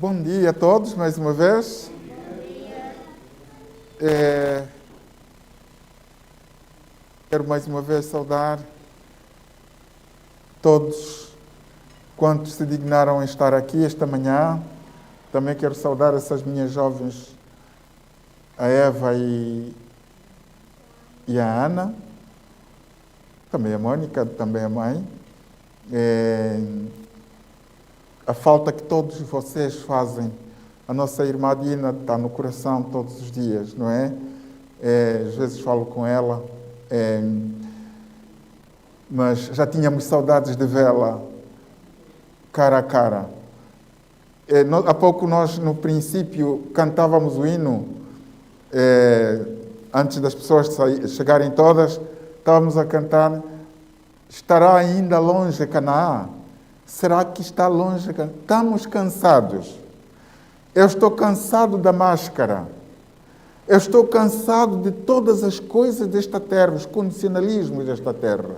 Bom dia a todos, mais uma vez. Quero mais uma vez saudar todos quantos se dignaram a estar aqui esta manhã. Também quero saudar essas minhas jovens, a Eva e a Ana, também a Mônica, também a mãe. A falta que todos vocês fazem. A nossa irmã Dina está no coração todos os dias, não é? Às vezes falo com ela, mas já tínhamos saudades de vê-la cara a cara. Há pouco nós, no princípio, cantávamos o hino, antes das pessoas chegarem todas, estávamos a cantar: estará ainda longe Canaã? Será que está longe? Estamos cansados. Eu estou cansado da máscara. Eu estou cansado de todas as coisas desta terra, os condicionalismos desta terra.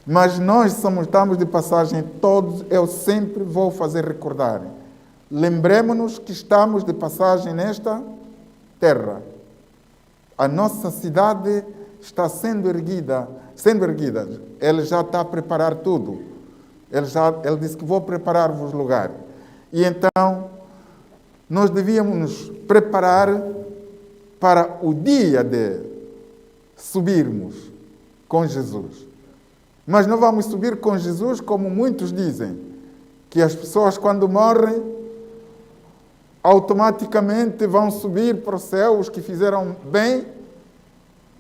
Mas nós estamos de passagem todos, eu sempre vou fazer recordar. Lembremos-nos que estamos de passagem nesta terra. A nossa cidade está sendo erguida. Ele já está a preparar tudo. Ele disse que vou preparar-vos lugar. E então, nós devíamos nos preparar para o dia de subirmos com Jesus. Mas não vamos subir com Jesus como muitos dizem, que as pessoas quando morrem, automaticamente vão subir para o céu os que fizeram bem,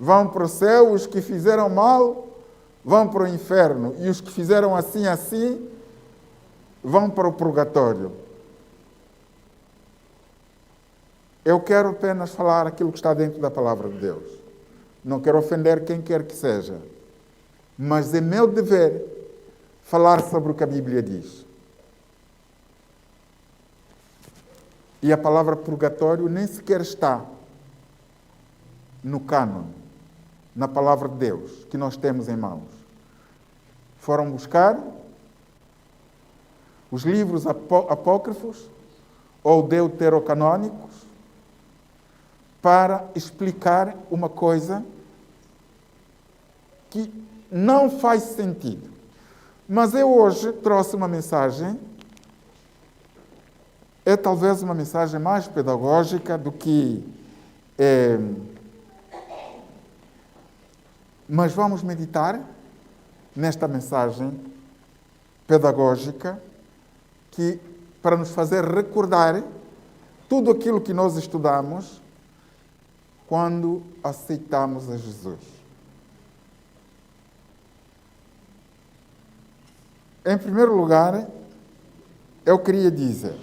vão para o céu os que fizeram mal, vão para o inferno, e os que fizeram assim, vão para o purgatório. Eu quero apenas falar aquilo que está dentro da palavra de Deus. Não quero ofender quem quer que seja. Mas é meu dever falar sobre o que a Bíblia diz. E a palavra purgatório nem sequer está no cânon, na palavra de Deus, que nós temos em mãos. Foram buscar os livros apócrifos ou deuterocanônicos para explicar uma coisa que não faz sentido. Mas eu hoje trouxe uma mensagem, é talvez uma mensagem mais pedagógica do que... Mas vamos meditar nesta mensagem pedagógica que, para nos fazer recordar tudo aquilo que nós estudamos quando aceitamos a Jesus. Em primeiro lugar, eu queria dizer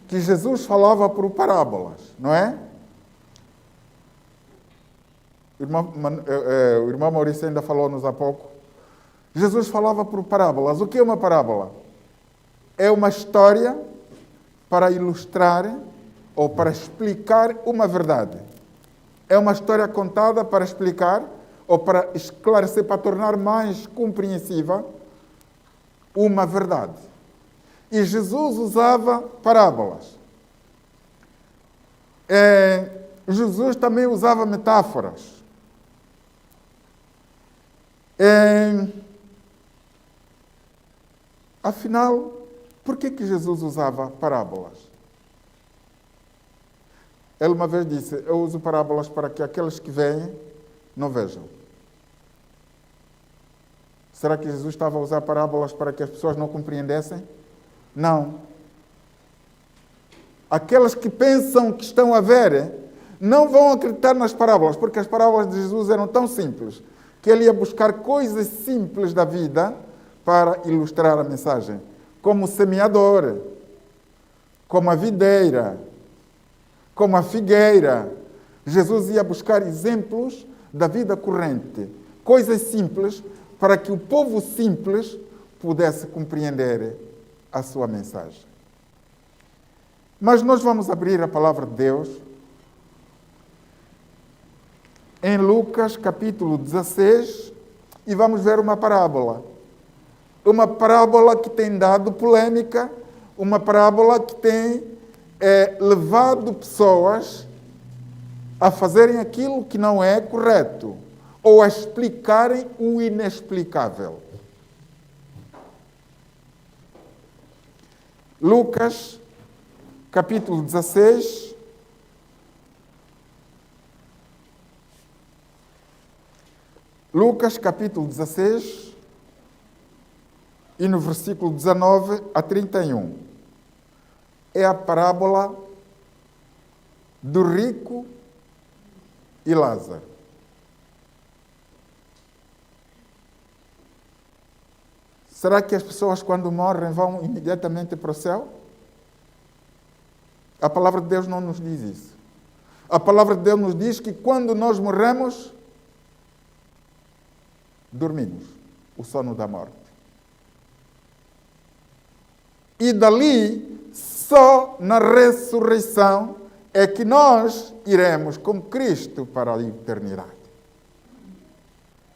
que Jesus falava por parábolas, não é? O irmão Maurício ainda falou-nos há pouco. Jesus falava por parábolas. O que é uma parábola? É uma história para ilustrar ou para explicar uma verdade. É uma história contada para explicar ou para esclarecer, para tornar mais compreensiva uma verdade. E Jesus usava parábolas. Jesus também usava metáforas. Afinal, por que Jesus usava parábolas? Ele uma vez disse: eu uso parábolas para que aqueles que veem não vejam. Será que Jesus estava a usar parábolas para que as pessoas não compreendessem? Não. Aqueles que pensam que estão a ver não vão acreditar nas parábolas, porque as parábolas de Jesus eram tão simples que ele ia buscar coisas simples da vida para ilustrar a mensagem. Como o semeador, como a videira, como a figueira. Jesus ia buscar exemplos da vida corrente, coisas simples, para que o povo simples pudesse compreender a sua mensagem. Mas nós vamos abrir a palavra de Deus em Lucas capítulo 16 e vamos ver uma parábola. Uma parábola que tem dado polêmica, uma parábola que tem levado pessoas a fazerem aquilo que não é correto ou a explicarem o inexplicável. Lucas, capítulo 16. Lucas, capítulo 16, e no versículo 19 a 31. É a parábola do rico e Lázaro. Será que as pessoas, quando morrem, vão imediatamente para o céu? A palavra de Deus não nos diz isso. A palavra de Deus nos diz que quando nós morremos, dormimos o sono da morte. E dali, só na ressurreição, é que nós iremos com Cristo para a eternidade.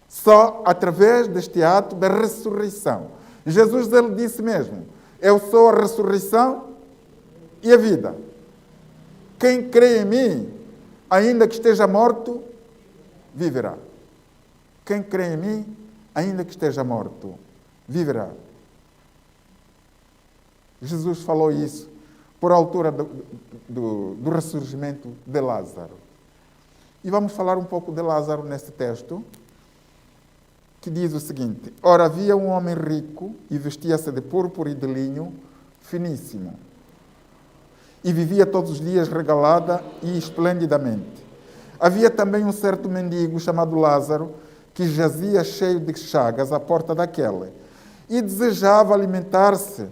Só através deste ato da ressurreição. Jesus, ele disse mesmo, eu sou a ressurreição e a vida. Quem crê em mim, ainda que esteja morto, viverá. Quem crê em mim, ainda que esteja morto, viverá. Jesus falou isso por altura do ressurgimento de Lázaro. E vamos falar um pouco de Lázaro neste texto, que diz o seguinte: ora, havia um homem rico e vestia-se de púrpura e de linho finíssimo, e vivia todos os dias regalada e esplendidamente. Havia também um certo mendigo chamado Lázaro, que jazia cheio de chagas à porta daquele, e desejava alimentar-se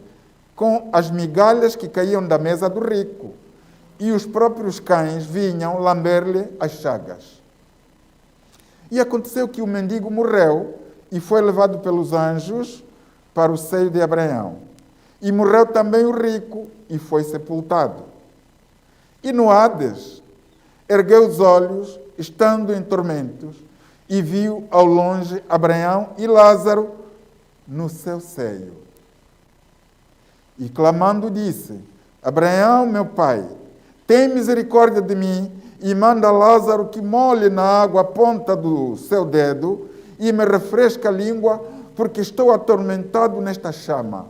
com as migalhas que caíam da mesa do rico, e os próprios cães vinham lamber-lhe as chagas. E aconteceu que o mendigo morreu e foi levado pelos anjos para o seio de Abraão. E morreu também o rico e foi sepultado. E no Hades ergueu os olhos, estando em tormentos, e viu ao longe Abraão e Lázaro no seu seio. E clamando disse: Abraão, meu pai, tem misericórdia de mim e manda Lázaro que molhe na água a ponta do seu dedo e me refresque a língua, porque estou atormentado nesta chama.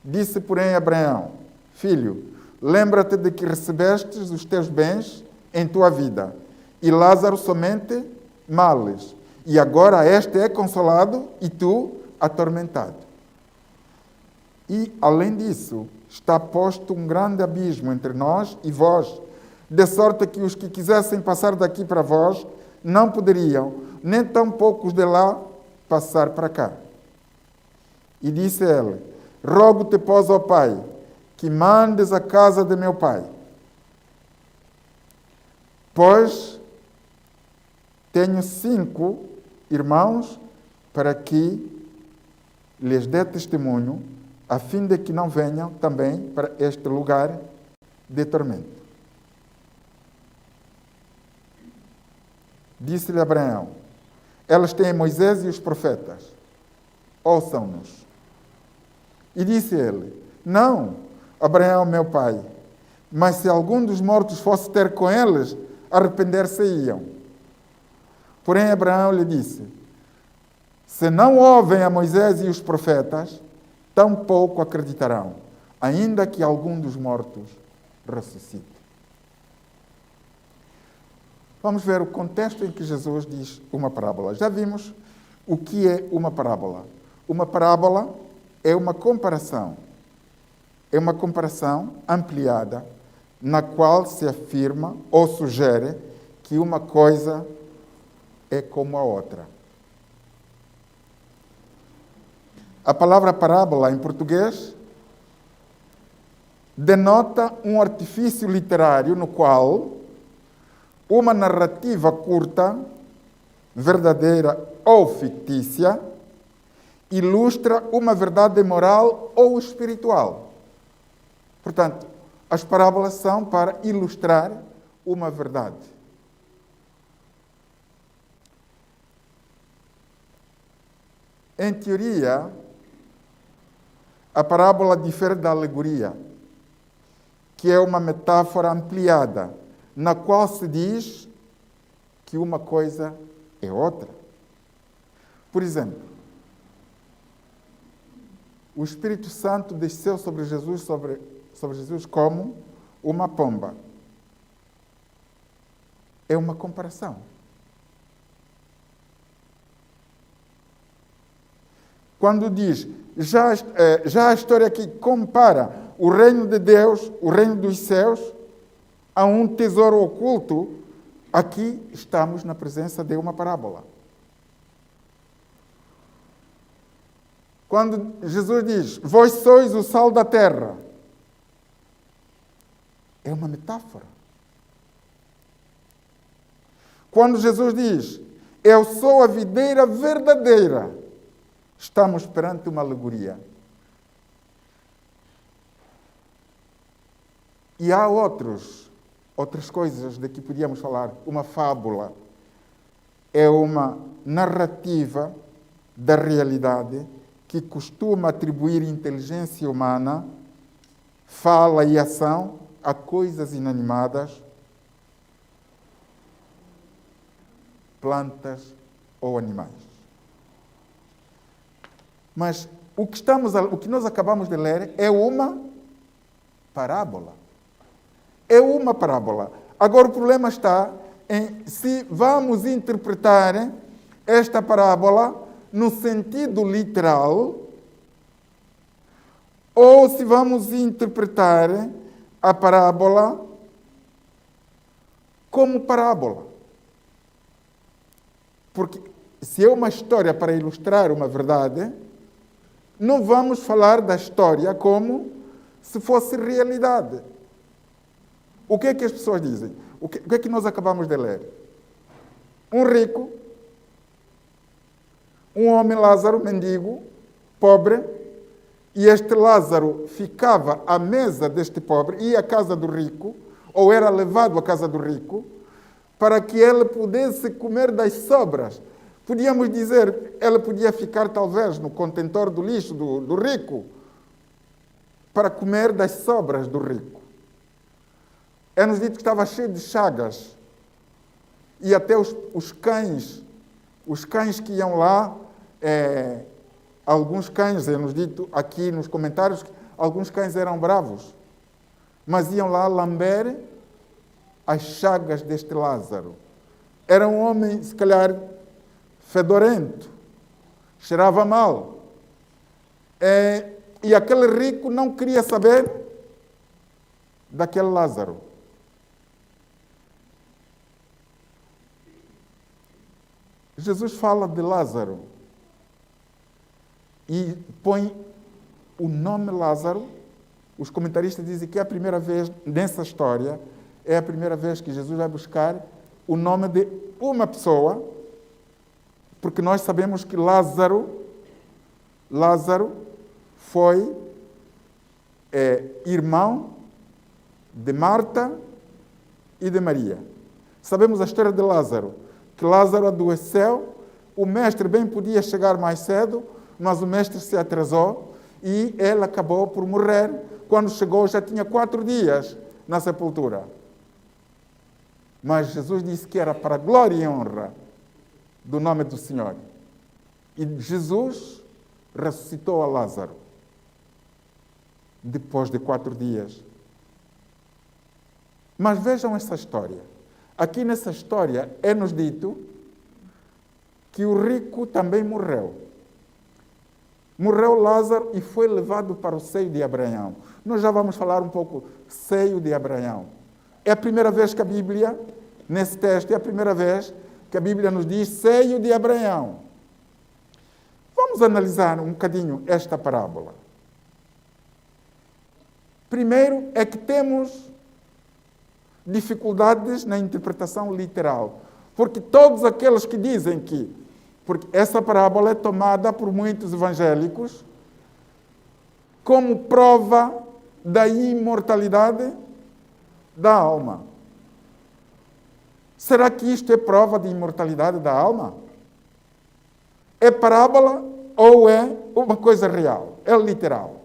Disse, porém, Abraão: filho, lembra-te de que recebestes os teus bens em tua vida, e Lázaro somente males, e agora este é consolado e tu atormentado. E, além disso, está posto um grande abismo entre nós e vós, de sorte que os que quisessem passar daqui para vós não poderiam, nem tampouco os de lá passar para cá. E disse ele: rogo-te, pois, ó pai, que mandes a casa de meu pai, pois tenho 5 irmãos, para que lhes dê testemunho, a fim de que não venham também para este lugar de tormento. Disse-lhe Abraão: elas têm Moisés e os profetas, ouçam-nos. E disse ele: não, Abraão, meu pai, mas se algum dos mortos fosse ter com eles, arrepender-se-iam. Porém Abraão lhe disse: se não ouvem a Moisés e os profetas, tampouco acreditarão, ainda que algum dos mortos ressuscite. Vamos ver o contexto em que Jesus diz uma parábola. Já vimos o que é uma parábola. Uma parábola é uma comparação. É uma comparação ampliada, na qual se afirma ou sugere que uma coisa é como a outra. A palavra parábola, em português, denota um artifício literário no qual uma narrativa curta, verdadeira ou fictícia, ilustra uma verdade moral ou espiritual. Portanto, as parábolas são para ilustrar uma verdade. Em teoria, A parábola difere da alegoria, que é uma metáfora ampliada, na qual se diz que uma coisa é outra. Por exemplo, o Espírito Santo desceu sobre Jesus como uma pomba. É uma comparação. Quando diz, já a história aqui compara o reino de Deus, o reino dos céus, a um tesouro oculto, aqui estamos na presença de uma parábola. Quando Jesus diz, vós sois o sal da terra, é uma metáfora. Quando Jesus diz, eu sou a videira verdadeira, estamos perante uma alegoria. E há outras coisas de que podíamos falar. Uma fábula é uma narrativa da realidade que costuma atribuir inteligência humana, fala e ação a coisas inanimadas, plantas ou animais. Mas o que nós acabamos de ler é uma parábola. É uma parábola. Agora o problema está em se vamos interpretar esta parábola no sentido literal ou se vamos interpretar a parábola como parábola. Porque se é uma história para ilustrar uma verdade, não vamos falar da história como se fosse realidade. O que é que as pessoas dizem? O que é que nós acabamos de ler? Um rico, um homem Lázaro, mendigo, pobre, e este Lázaro ficava à mesa deste pobre, ia à casa do rico, ou era levado à casa do rico, para que ele pudesse comer das sobras. Podíamos dizer, ele podia ficar talvez no contentor do lixo do rico, para comer das sobras do rico. É-nos dito que estava cheio de chagas. E até os cães que iam lá, alguns cães, é-nos dito aqui nos comentários, que alguns cães eram bravos, mas iam lá lamber as chagas deste Lázaro. Era um homem, se calhar, fedorento, cheirava mal. E aquele rico não queria saber daquele Lázaro. Jesus fala de Lázaro e põe o nome Lázaro. Os comentaristas dizem que é a primeira vez nessa história, é a primeira vez que Jesus vai buscar o nome de uma pessoa, porque nós sabemos que Lázaro foi irmão de Marta e de Maria. Sabemos a história de Lázaro, que Lázaro adoeceu, o mestre bem podia chegar mais cedo, mas o mestre se atrasou e ele acabou por morrer. Quando chegou já tinha 4 dias na sepultura. Mas Jesus disse que era para a glória e honra do nome do Senhor. E Jesus ressuscitou a Lázaro depois de 4 dias. Mas vejam essa história. Aqui nessa história é-nos dito que o rico também morreu. Morreu Lázaro e foi levado para o seio de Abraão. Nós já vamos falar um pouco seio de Abraão. É a primeira vez que a Bíblia, nesse texto, é a primeira vez que a Bíblia nos diz seio de Abraão. Vamos analisar um bocadinho esta parábola. Primeiro é que temos dificuldades na interpretação literal. Porque todos aqueles que dizem porque essa parábola é tomada por muitos evangélicos como prova da imortalidade da alma. Será que isto é prova de imortalidade da alma? É parábola ou é uma coisa real? É literal?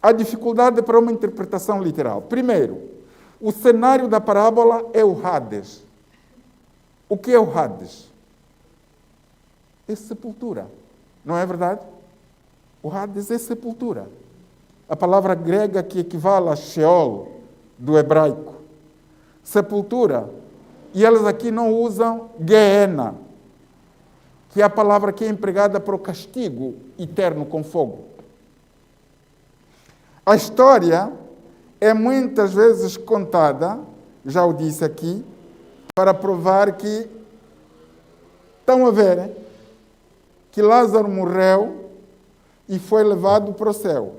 há dificuldade para uma interpretação literal. Primeiro, o cenário da parábola é o Hades. O que é o Hades? É sepultura. Não é verdade? O Hades é sepultura. A palavra grega que equivale a Sheol, do hebraico. Sepultura. E eles aqui não usam Gehenna, que é a palavra que é empregada para o castigo eterno com fogo. A história é muitas vezes contada, já o disse aqui, para provar que, estão a ver, que Lázaro morreu e foi levado para o céu.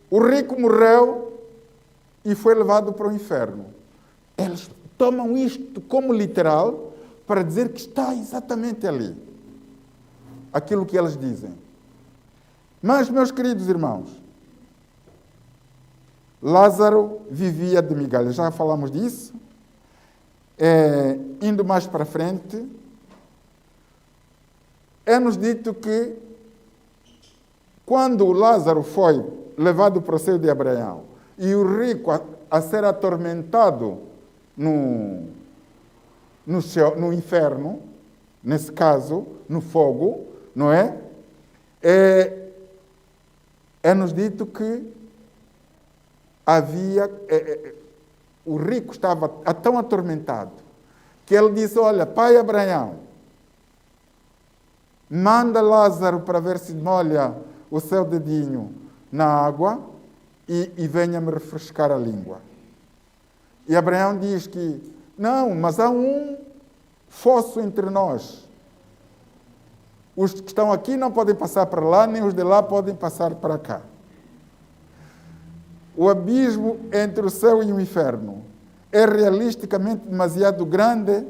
O rico morreu e foi levado para o inferno. Eles tomam isto como literal para dizer que está exatamente ali. Aquilo que eles dizem. Mas, meus queridos irmãos, Lázaro vivia de migalhas. Já falamos disso. Indo mais para frente, é-nos dito que quando Lázaro foi levado para o seio de Abraão e o rico a ser atormentado no inferno, nesse caso, no fogo, não é? É-nos dito que o rico estava tão atormentado que ele disse, olha, pai Abraão, manda Lázaro para ver se molha o seu dedinho na água e venha me refrescar a língua. E Abraão diz que, não, mas há um fosso entre nós. Os que estão aqui não podem passar para lá, nem os de lá podem passar para cá. O abismo entre o céu e o inferno é realisticamente demasiado grande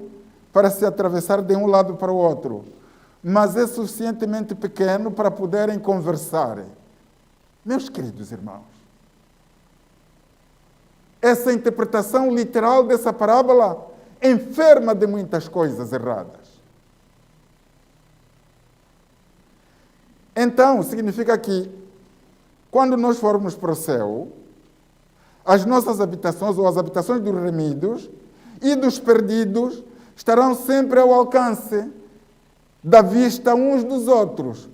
para se atravessar de um lado para o outro, mas é suficientemente pequeno para poderem conversar. Meus queridos irmãos, essa interpretação literal dessa parábola enferma de muitas coisas erradas. Então, significa que, quando nós formos para o céu, as nossas habitações, ou as habitações dos remidos e dos perdidos, estarão sempre ao alcance da vista uns dos outros.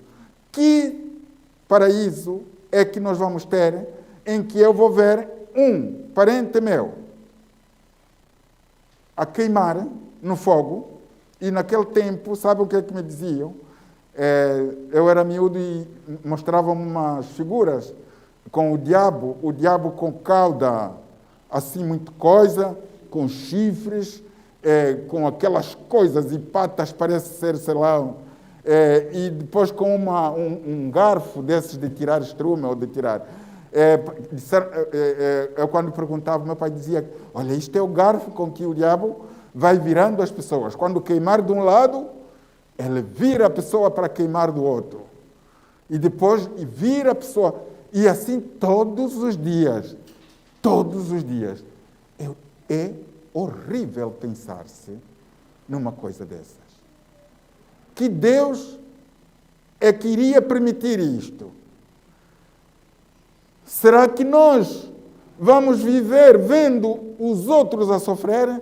Que paraíso é que nós vamos ter em que eu vou ver um parente meu a queimar no fogo, e naquele tempo, sabe o que é que me diziam? Eu era miúdo e mostravam umas figuras com o diabo com cauda, assim, muito coisa, com chifres, com aquelas coisas e patas, parece ser, sei lá, e depois com um garfo desses de tirar estrume ou de tirar. Eu quando perguntava, meu pai dizia, olha, isto é o garfo com que o diabo vai virando as pessoas. Quando queimar de um lado, ele vira a pessoa para queimar do outro. E depois vira a pessoa. E assim todos os dias. Todos os dias. É horrível pensar-se numa coisa dessas. Que Deus é que iria permitir isto? Será que nós vamos viver vendo os outros a sofrerem?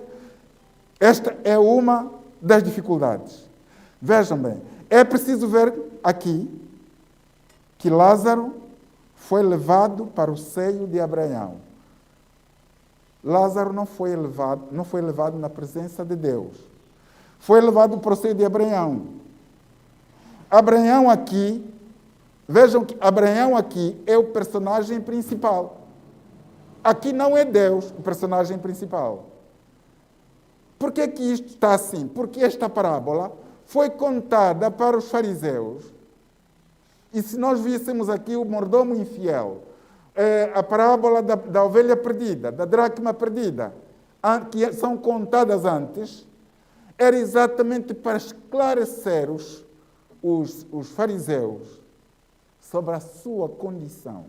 Esta é uma das dificuldades. Vejam bem, é preciso ver aqui que Lázaro foi levado para o seio de Abraão. Lázaro não foi levado na presença de Deus. Foi levado para o seio de Abraão. Abraão aqui, vejam que Abraão aqui é o personagem principal. Aqui não é Deus o personagem principal. Por que que isto está assim? Porque esta parábola foi contada para os fariseus. E se nós víssemos aqui o mordomo infiel, a parábola da ovelha perdida, da dracma perdida, que são contadas antes, era exatamente para esclarecer os fariseus sobre a sua condição.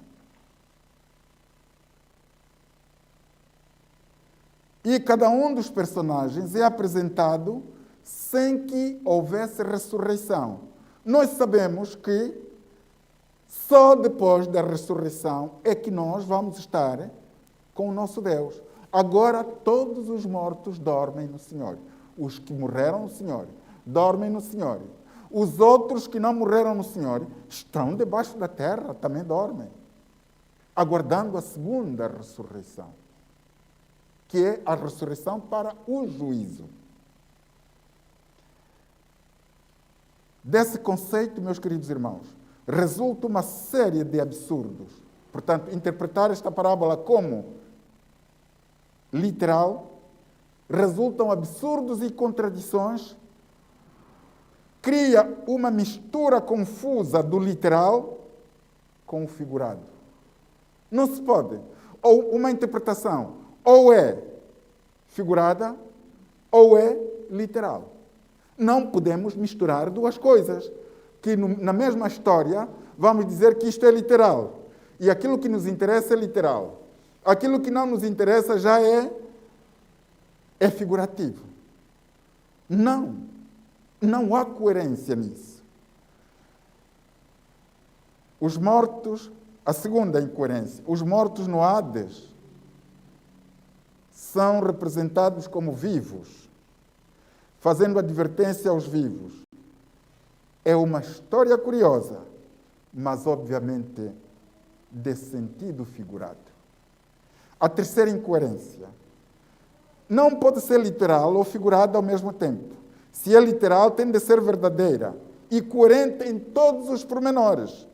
E cada um dos personagens é apresentado sem que houvesse ressurreição. Nós sabemos que Só depois da ressurreição é que nós vamos estar com o nosso Deus. Agora todos os mortos dormem no Senhor. Os que morreram no Senhor dormem no Senhor. Os outros que não morreram no Senhor estão debaixo da terra, também dormem, aguardando a segunda ressurreição, que é a ressurreição para o juízo. Desse conceito, meus queridos irmãos, resulta uma série de absurdos. Portanto, interpretar esta parábola como literal, resultam absurdos e contradições, cria uma mistura confusa do literal com o figurado. Não se pode. Ou uma interpretação ou é figurada ou é literal. Não podemos misturar duas coisas. Que na mesma história vamos dizer que isto é literal. E aquilo que nos interessa é literal. Aquilo que não nos interessa já é figurativo. Não há coerência nisso. Os mortos, a segunda incoerência, os mortos no Hades são representados como vivos, fazendo advertência aos vivos. É uma história curiosa, mas obviamente de sentido figurado. A terceira incoerência. Não pode ser literal ou figurada ao mesmo tempo. Se é literal, tem de ser verdadeira e coerente em todos os pormenores.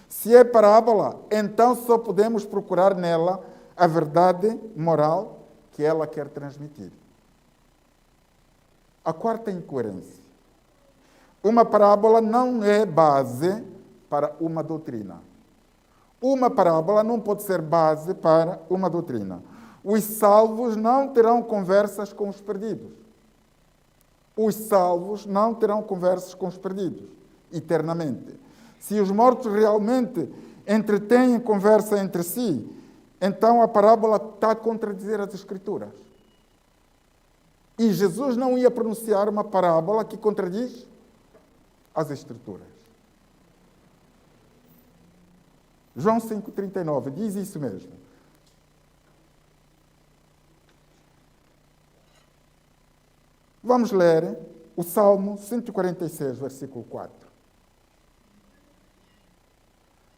Se é parábola, então só podemos procurar nela a verdade moral que ela quer transmitir. A quarta incoerência. Uma parábola não é base para uma doutrina. Uma parábola não pode ser base para uma doutrina. Os salvos não terão conversas com os perdidos. Os salvos não terão conversas com os perdidos, eternamente. Se os mortos realmente entretêm conversa entre si, então a parábola está a contradizer as Escrituras. E Jesus não ia pronunciar uma parábola que contradiz as Escrituras. João 5,39 diz isso mesmo. Vamos ler o Salmo 146, versículo 4.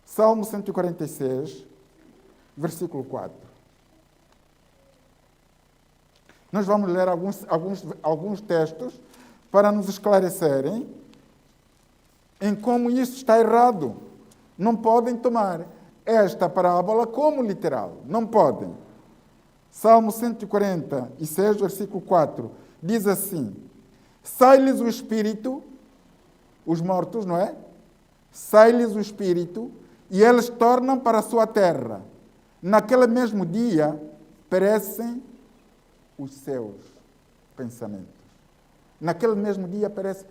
Salmo 146, versículo 4. Nós vamos ler alguns textos para nos esclarecerem em como isso está errado. Não podem tomar esta parábola como literal. Não podem. Salmo 146, versículo 4, diz assim: sai-lhes o espírito, os mortos, não é? Sai-lhes o espírito, e eles tornam para a sua terra. Naquele mesmo dia, perecem os seus pensamentos. Naquele mesmo dia, perecem.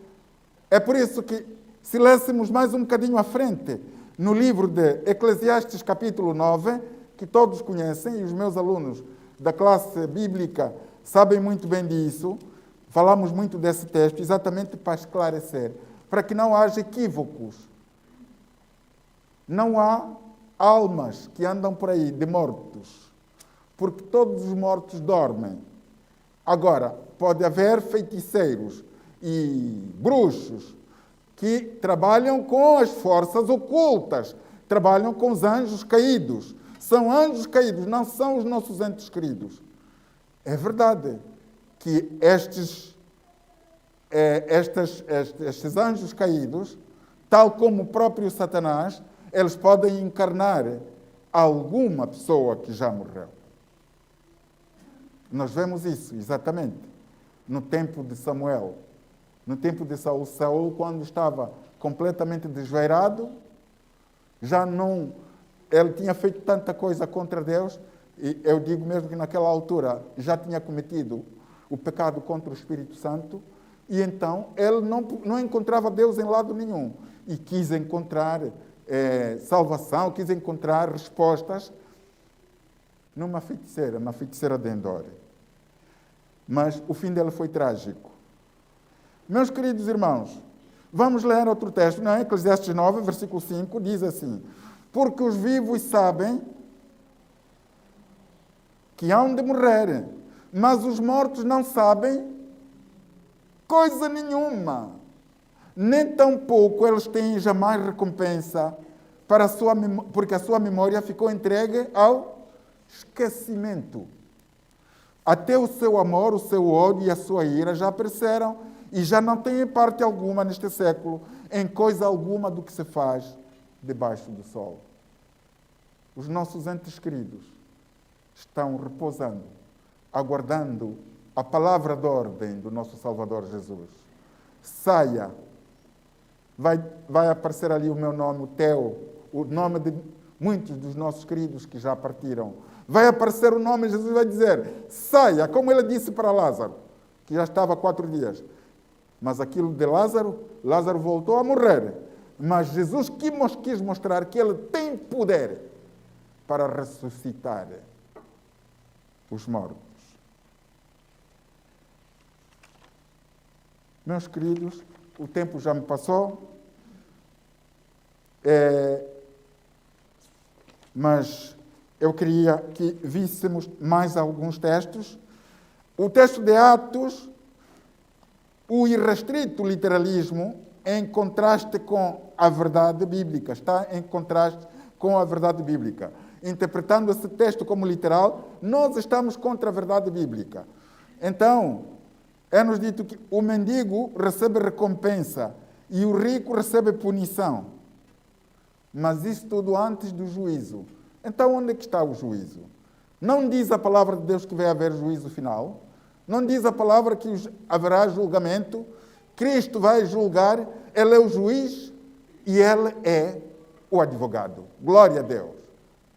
É por isso que, se lêssemos mais um bocadinho à frente, no livro de Eclesiastes, capítulo 9, que todos conhecem, e os meus alunos da classe bíblica sabem muito bem disso, falamos muito desse texto, exatamente para esclarecer, para que não haja equívocos. Não há almas que andam por aí de mortos, porque todos os mortos dormem. Agora, pode haver feiticeiros e bruxos que trabalham com as forças ocultas, trabalham com os anjos caídos. São anjos caídos, não são os nossos entes queridos. É verdade que estes anjos caídos, tal como o próprio Satanás, eles podem encarnar alguma pessoa que já morreu. Nós vemos isso, exatamente, no tempo de Samuel. No tempo de Saul, Saul, quando estava completamente desvairado, ele tinha feito tanta coisa contra Deus, e eu digo mesmo que naquela altura já tinha cometido o pecado contra o Espírito Santo, e então ele não encontrava Deus em lado nenhum, e quis encontrar salvação, quis encontrar respostas na feiticeira de Endor. Mas o fim dela foi trágico. Meus queridos irmãos, Vamos ler outro texto, não é? Eclesiastes 9, versículo 5, diz assim: porque os vivos sabem que hão de morrer, mas os mortos não sabem coisa nenhuma, nem tampouco eles têm jamais recompensa, porque a sua memória ficou entregue ao esquecimento. Até o seu amor, o seu ódio e a sua ira já pereceram e já não têm parte alguma neste século em coisa alguma do que se faz debaixo do sol. Os nossos entes queridos estão repousando, aguardando a palavra de ordem do nosso Salvador Jesus. Saia. Vai aparecer ali o meu nome, o teu, o nome de muitos dos nossos queridos que já partiram. Vai aparecer o nome, Jesus vai dizer, saia, como ele disse para Lázaro, que já estava há 4 dias. Mas aquilo de Lázaro voltou a morrer. Mas Jesus quis mostrar que ele tem poder para ressuscitar os mortos. Meus queridos, o tempo já me passou, mas eu queria que víssemos mais alguns textos. O texto de Atos, o irrestrito literalismo, em contraste com a verdade bíblica, está em contraste com a verdade bíblica. Interpretando esse texto como literal, nós estamos contra a verdade bíblica. Então, é-nos dito que o mendigo recebe recompensa e o rico recebe punição. Mas isso tudo antes do juízo. Então, onde é que está o juízo? Não diz a palavra de Deus que vai haver juízo final? Não diz a palavra que haverá julgamento? Cristo vai julgar, Ele é o juiz e Ele é o advogado. Glória a Deus.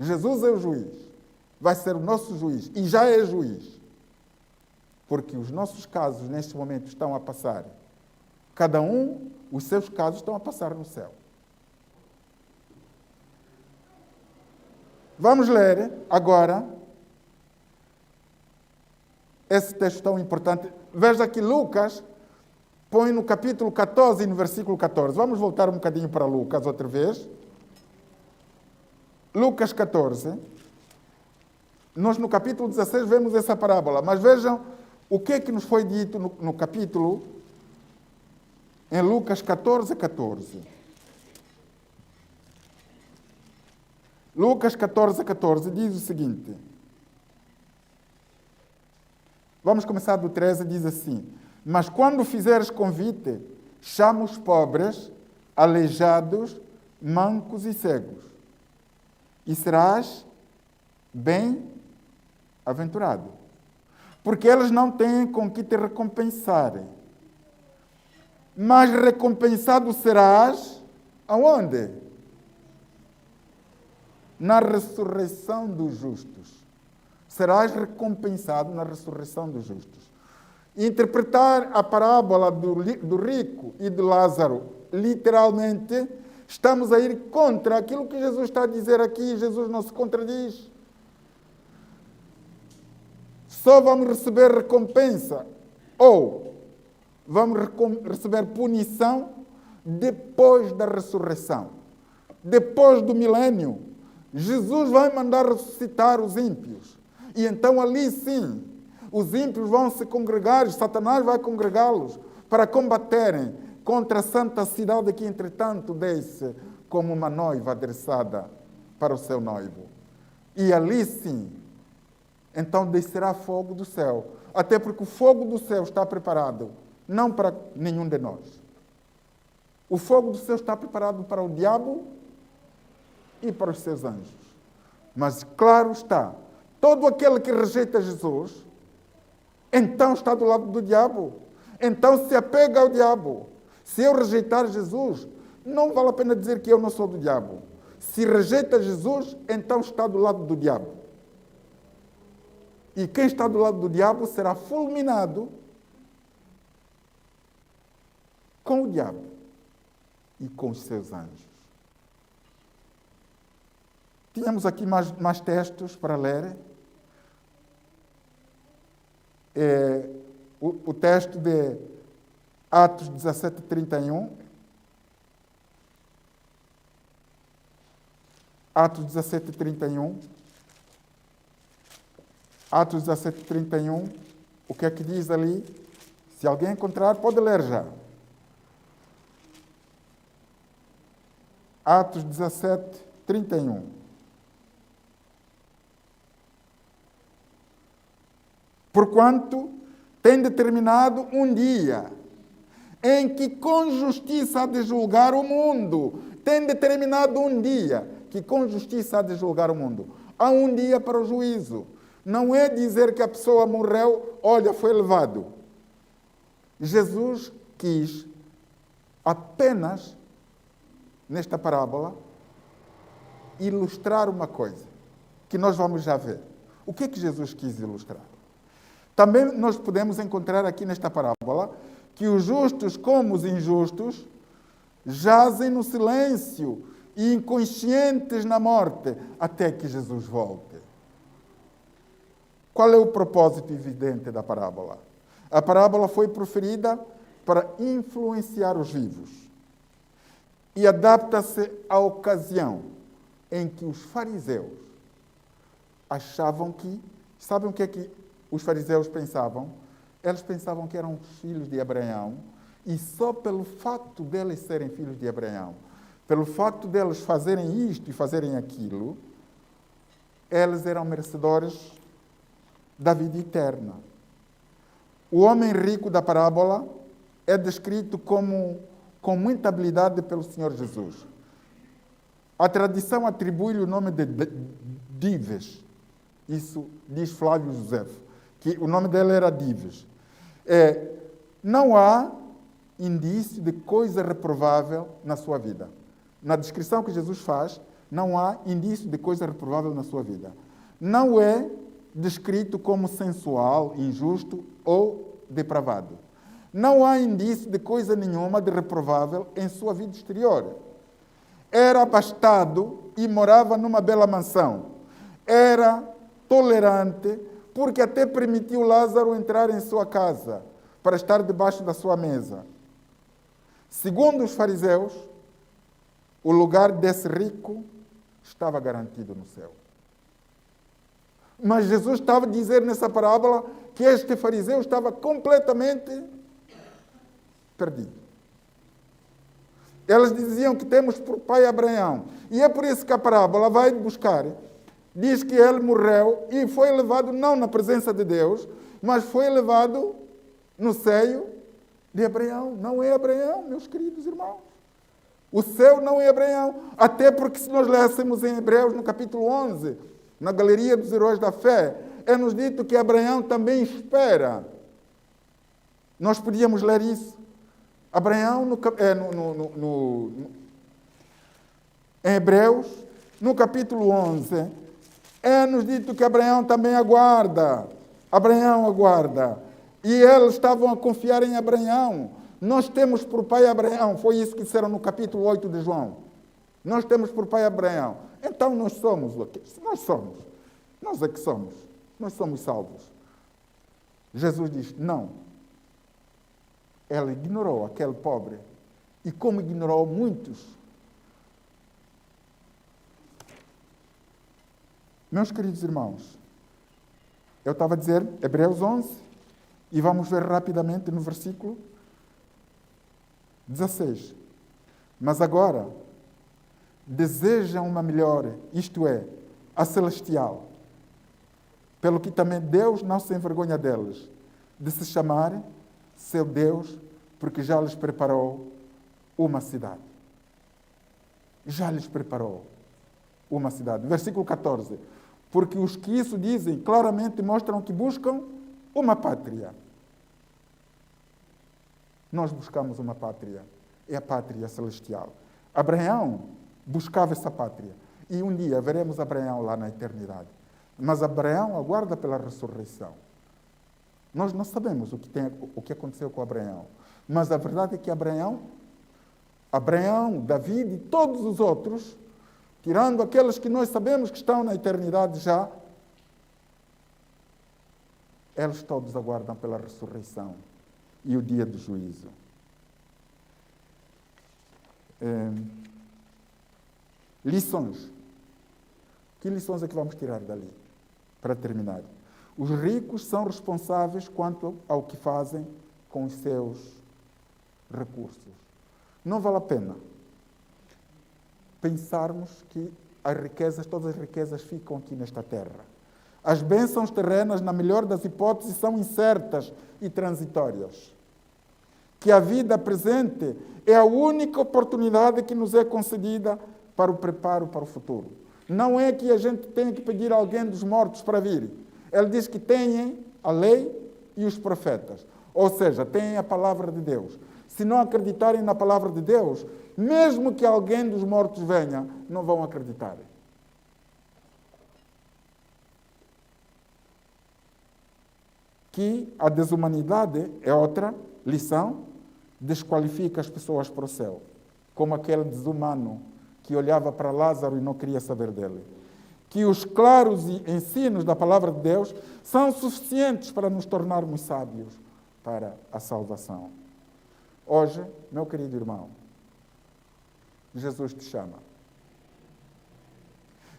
Jesus é o juiz. Vai ser o nosso juiz e já é juiz. Porque os nossos casos, neste momento, estão a passar. Cada um, os seus casos estão a passar no céu. Vamos ler agora esse texto tão importante. Veja que Lucas põe no capítulo 14 e no versículo 14. Vamos voltar um bocadinho para Lucas outra vez. Lucas 14. Nós no capítulo 16 vemos essa parábola, mas vejam o que é que nos foi dito no capítulo, em Lucas 14, 14. Lucas 14, 14 diz o seguinte. Vamos começar do 13, diz assim: mas quando fizeres convite, chama os pobres, aleijados, mancos e cegos, e serás bem-aventurado, porque eles não têm com que te recompensarem. Mas recompensado serás aonde? Na ressurreição dos justos. Serás recompensado na ressurreição dos justos. Interpretar a parábola do rico e de Lázaro, literalmente, estamos a ir contra aquilo que Jesus está a dizer aqui. Jesus não se contradiz. Só vamos receber recompensa ou vamos receber punição depois da ressurreição. Depois do milênio, Jesus vai mandar ressuscitar os ímpios. E então ali sim, os ímpios vão se congregar, Satanás vai congregá-los para combaterem contra a santa cidade que, entretanto, desce como uma noiva adereçada para o seu noivo. E ali sim, então descerá fogo do céu. Até porque o fogo do céu está preparado, não para nenhum de nós. O fogo do céu está preparado para o diabo e para os seus anjos. Mas claro está, todo aquele que rejeita Jesus, então está do lado do diabo. Então se apega ao diabo. Se eu rejeitar Jesus, não vale a pena dizer que eu não sou do diabo. Se rejeita Jesus, então está do lado do diabo. E quem está do lado do diabo será fulminado com o diabo e com os seus anjos. Tínhamos aqui mais textos para ler. O texto de Atos 17, 31 Atos 17:31. Atos 17:31. O que é que diz ali? Se alguém encontrar, pode ler já. Atos 17:31. Porquanto tem determinado um dia em que com justiça há de julgar o mundo. Tem determinado um dia que com justiça há de julgar o mundo. Há um dia para o juízo. Não é dizer que a pessoa morreu, olha, foi levado. Jesus quis apenas, nesta parábola, ilustrar uma coisa, que nós vamos já ver. O que é que Jesus quis ilustrar? Também nós podemos encontrar aqui nesta parábola que os justos como os injustos jazem no silêncio e inconscientes na morte até que Jesus volte. Qual é o propósito evidente da parábola? A parábola foi proferida para influenciar os vivos e adapta-se à ocasião em que os fariseus achavam que... Sabem o que é que os fariseus pensavam? Eles pensavam que eram filhos de Abraão e só pelo facto deles serem filhos de Abraão, pelo facto deles fazerem isto e fazerem aquilo, eles eram merecedores da vida eterna. O homem rico da parábola é descrito com muita habilidade pelo Senhor Jesus. A tradição atribui-lhe o nome de Dives. Isso diz Flávio José, que o nome dele era Dives. Não há indício de coisa reprovável na sua vida. Na descrição que Jesus faz, não há indício de coisa reprovável na sua vida. Não é descrito como sensual, injusto ou depravado. Não há indício de coisa nenhuma de reprovável em sua vida exterior. Era abastado e morava numa bela mansão. Era tolerante, porque até permitiu Lázaro entrar em sua casa para estar debaixo da sua mesa. Segundo os fariseus, o lugar desse rico estava garantido no céu. Mas Jesus estava a dizer nessa parábola que este fariseu estava completamente perdido. Eles diziam que temos por pai Abraão. E é por isso que a parábola vai buscar. Diz que ele morreu e foi levado não na presença de Deus, mas foi levado no seio de Abraão. Não é Abraão, meus queridos irmãos. O céu não é Abraão. Até porque se nós lêssemos em Hebreus, no capítulo 11, na galeria dos heróis da fé, é-nos dito que Abraão também espera. Nós podíamos ler isso. Abraão, em Hebreus, no capítulo 11, é-nos dito que Abraão também aguarda. Abraão aguarda. E eles estavam a confiar em Abraão. Nós temos por pai Abraão. Foi isso que disseram no capítulo 8 de João. Nós temos por pai Abraão. Então nós somos o quê? Nós somos. Nós é que somos. Nós somos salvos. Jesus diz, não. Ele ignorou aquele pobre. E como ignorou muitos. Meus queridos irmãos, eu estava a dizer Hebreus 11, e vamos ver rapidamente no versículo 16. Mas agora, desejam uma melhor, isto é, a celestial, pelo que também Deus não se envergonha deles, de se chamar seu Deus, porque já lhes preparou uma cidade. Já lhes preparou uma cidade. Versículo 14. Porque os que isso dizem claramente mostram que buscam uma pátria. Nós buscamos uma pátria. É a pátria celestial. Abraão buscava essa pátria. E um dia veremos Abraão lá na eternidade. Mas Abraão aguarda pela ressurreição. Nós não sabemos o que aconteceu com Abraão. Mas a verdade é que Abraão, Davi e todos os outros, tirando aqueles que nós sabemos que estão na eternidade já, eles todos aguardam pela ressurreição e o dia do juízo. Lições. Que lições é que vamos tirar dali? Para terminar, os ricos são responsáveis quanto ao que fazem com os seus recursos. Não vale a pena pensarmos que as riquezas, todas as riquezas ficam aqui nesta terra. As bênçãos terrenas, na melhor das hipóteses, são incertas e transitórias. Que a vida presente é a única oportunidade que nos é concedida para o preparo para o futuro. Não é que a gente tenha que pedir a alguém dos mortos para vir. Ele diz que têm a lei e os profetas. Ou seja, têm a palavra de Deus. Se não acreditarem na palavra de Deus, mesmo que alguém dos mortos venha, não vão acreditar. Que a desumanidade é outra lição, desqualifica as pessoas para o céu, como aquele desumano que olhava para Lázaro e não queria saber dele. Que os claros ensinos da palavra de Deus são suficientes para nos tornarmos sábios para a salvação. Hoje, meu querido irmão, Jesus te chama.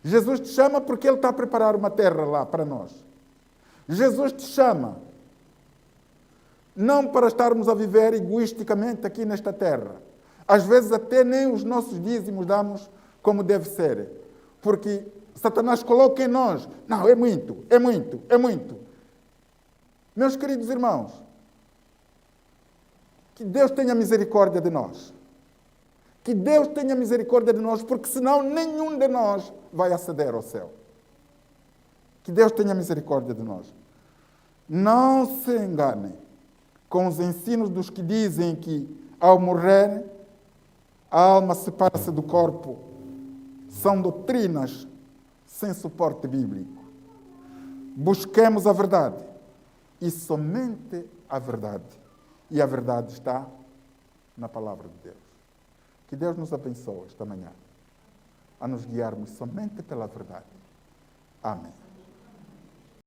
Jesus te chama porque Ele está a preparar uma terra lá para nós. Jesus te chama não para estarmos a viver egoisticamente aqui nesta terra. Às vezes até nem os nossos dízimos damos como deve ser. Porque Satanás coloca em nós, não, é muito, é muito, é muito. Meus queridos irmãos, que Deus tenha misericórdia de nós. Que Deus tenha misericórdia de nós, porque senão nenhum de nós vai aceder ao céu. Que Deus tenha misericórdia de nós. Não se enganem com os ensinos dos que dizem que, ao morrer, a alma separa-se do corpo. São doutrinas sem suporte bíblico. Busquemos a verdade, e somente a verdade. E a verdade está na palavra de Deus. Que Deus nos abençoe esta manhã, a nos guiarmos somente pela verdade. Amém.